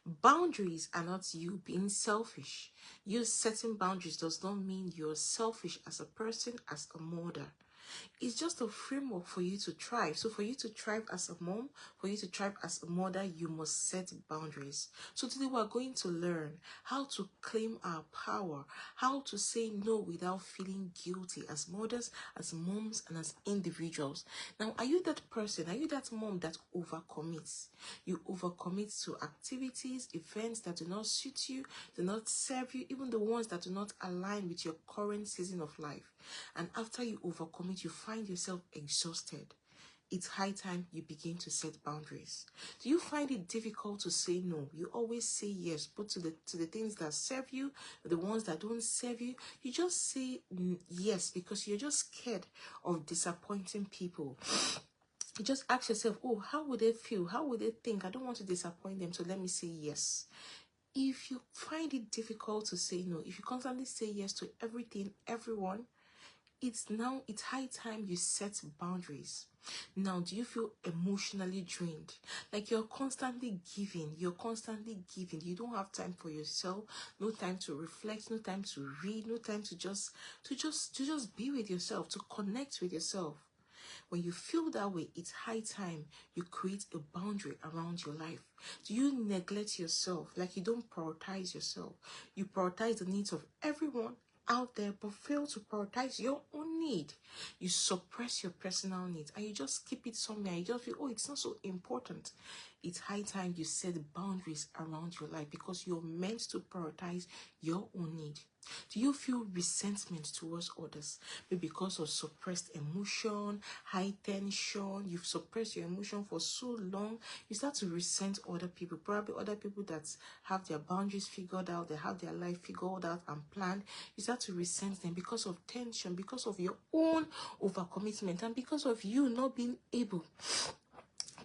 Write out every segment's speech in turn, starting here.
Boundaries are not you being selfish. You setting boundaries does not mean you're selfish as a person, as a mother. It's just a framework for you to thrive. So for you to thrive as a mom, for you to thrive as a mother, you must set boundaries. So today we're going to learn how to claim our power, how to say no without feeling guilty as mothers, as moms, and as individuals. Now, are you that person? Are you that mom that overcommits? You overcommit to activities, events that do not suit you, do not serve you, even the ones that do not align with your current season of life. And after you overcommit, you find yourself exhausted. It's high time you begin to set boundaries. Do you find it difficult to say no? You always say yes, but to the things that serve you, the ones that don't serve you, you just say yes because you're just scared of disappointing people. You just ask yourself, oh, how would they feel? How would they think? I don't want to disappoint them, so let me say yes. If you find it difficult to say no, if you constantly say yes to everything, everyone, it's high time you set boundaries. Now, do you feel emotionally drained? Like you're constantly giving, you don't have time for yourself, no time to reflect, no time to read, no time to just be with yourself, to connect with yourself. When you feel that way, it's high time you create a boundary around your life. Do you neglect yourself? Like you don't prioritize yourself. You prioritize the needs of everyone out there, but fail to prioritize your own need. You suppress your personal needs and you just keep it somewhere. You just feel, oh, it's not so important. It's high time you set boundaries around your life because you're meant to prioritize your own need. Do you feel resentment towards others? Maybe because of suppressed emotion, high tension, you've suppressed your emotion for so long, you start to resent other people. Probably other people that have their boundaries figured out, they have their life figured out and planned. You start to resent them because of tension, because of your own overcommitment, and because of you not being able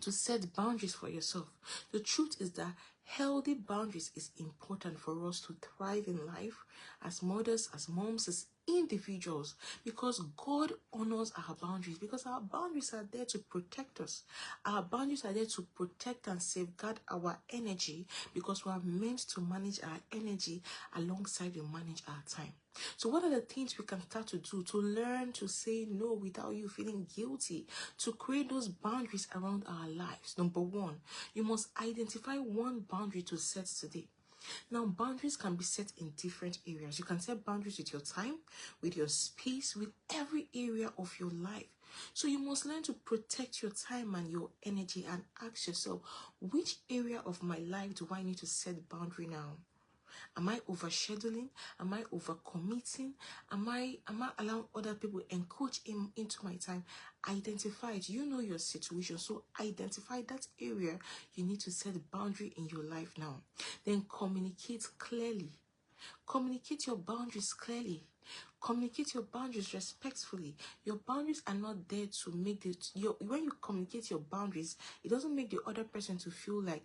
to set boundaries for yourself. The truth is that healthy boundaries is important for us to thrive in life as mothers, as moms, as individuals, because God honors our boundaries, because our boundaries are there to protect us. Our boundaries are there to protect and safeguard our energy, because we are meant to manage our energy alongside we manage our time. So what are the things we can start to do to learn to say no without you feeling guilty, to create those boundaries around our lives? Number one, you must identify one boundary to set today. Now, boundaries can be set in different areas. You can set boundaries with your time, with your space, with every area of your life. So you must learn to protect your time and your energy and ask yourself, which area of my life do I need to set boundary now? Am I overscheduling? Am I overcommitting? Am I allowing other people encroach into my time? Identify it. You know your situation, so identify that area you need to set a boundary in your life now. Then communicate clearly. Communicate your boundaries clearly. Communicate your boundaries respectfully. Your boundaries are not there to make when you communicate your boundaries, it doesn't make the other person to feel like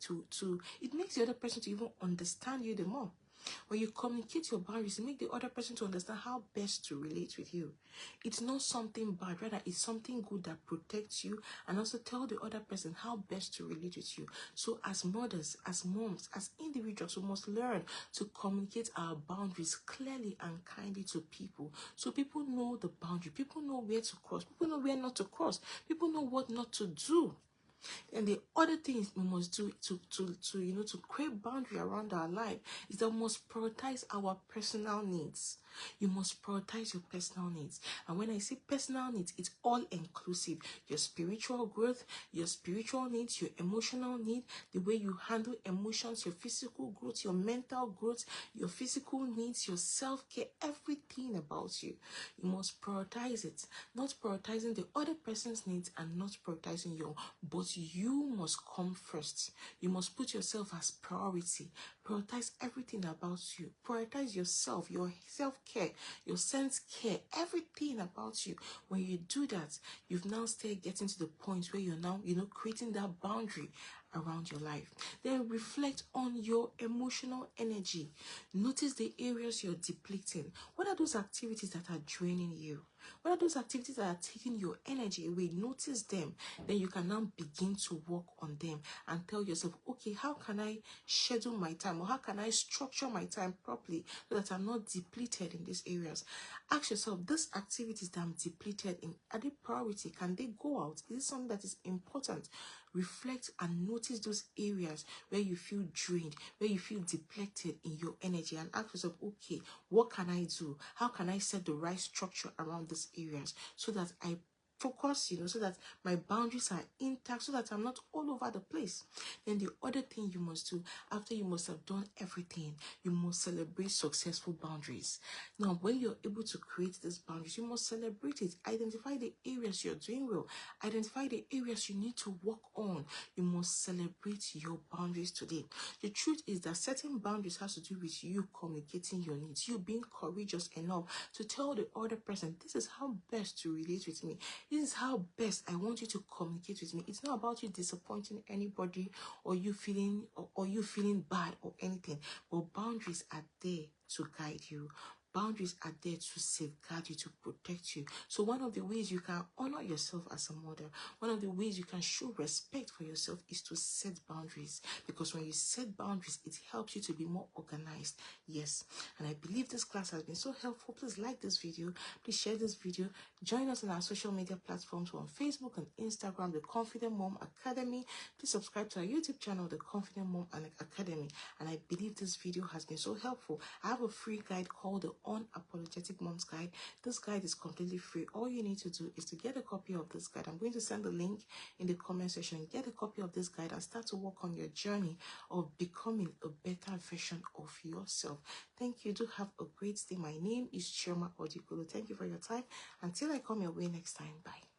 it makes the other person to even understand you the more. When you communicate your boundaries, you make the other person to understand how best to relate with you. It's not something bad, rather it's something good that protects you, and also tell the other person how best to relate with you. So as mothers, as moms, as individuals, we must learn to communicate our boundaries clearly and kindly to people. So people know the boundary, people know where to cross, people know where not to cross, people know what not to do. And the other things we must do to create boundary around our life is that we must prioritize our personal needs. You must prioritize your personal needs. And when I say personal needs, it's all inclusive. Your spiritual growth, your spiritual needs, your emotional need, the way you handle emotions, your physical growth, your mental growth, your physical needs, your self-care, everything about you. You must prioritize it. Not prioritizing the other person's needs and not prioritizing your, but you must come first. You must put yourself as priority. Prioritize everything about you. Prioritize yourself, your self-care, your sense-care, everything about you. When you do that, you've now started getting to the point where you're now, creating that boundary around your life. Then reflect on your emotional energy. Notice the areas you're depleting. What are those activities that are draining you? What are those activities that are taking your energy away? Notice them. Then you can now begin to work on them and tell yourself, okay, how can I schedule my time, or how can I structure my time properly so that I'm not depleted in these areas? Ask yourself, these activities that I'm depleted in, are they priority? Can they go out? Is it something that is important? Reflect and notice those areas where you feel drained, where you feel depleted in your energy, and ask yourself, okay, what can I do? How can I set the right structure around these areas so that I focus, so that my boundaries are intact, so that I'm not all over the place? Then the other thing you must do, after you must have done everything, you must celebrate successful boundaries. Now, when you're able to create these boundaries, you must celebrate it. Identify the areas you're doing well. Identify the areas you need to work on. You must celebrate your boundaries today. The truth is that setting boundaries has to do with you communicating your needs, you being courageous enough to tell the other person, this is how best to relate with me. This is how best I want you to communicate with me. It's not about you disappointing anybody or you feeling bad or anything. But boundaries are there to guide you. Boundaries are there to safeguard you, to protect you. So one of the ways you can honor yourself as a mother, one of the ways you can show respect for yourself is to set boundaries. Because when you set boundaries, it helps you to be more organized. Yes. And I believe this class has been so helpful. Please like this video. Please share this video. Join us on our social media platforms on Facebook and Instagram, The Confident Mom Academy. Please subscribe to our YouTube channel, The Confident Mom Academy. And I believe this video has been so helpful. I have a free guide called the Unapologetic Mom's Guide. This guide is completely free. All you need to do is to get a copy of this guide. I'm going to send the link in the comment section. Get a copy of this guide and start to work on your journey of becoming a better version of yourself. Thank you. Do have a great day. My name is Chioma Odikulu. Thank you for your time. Until I come your way next time. Bye.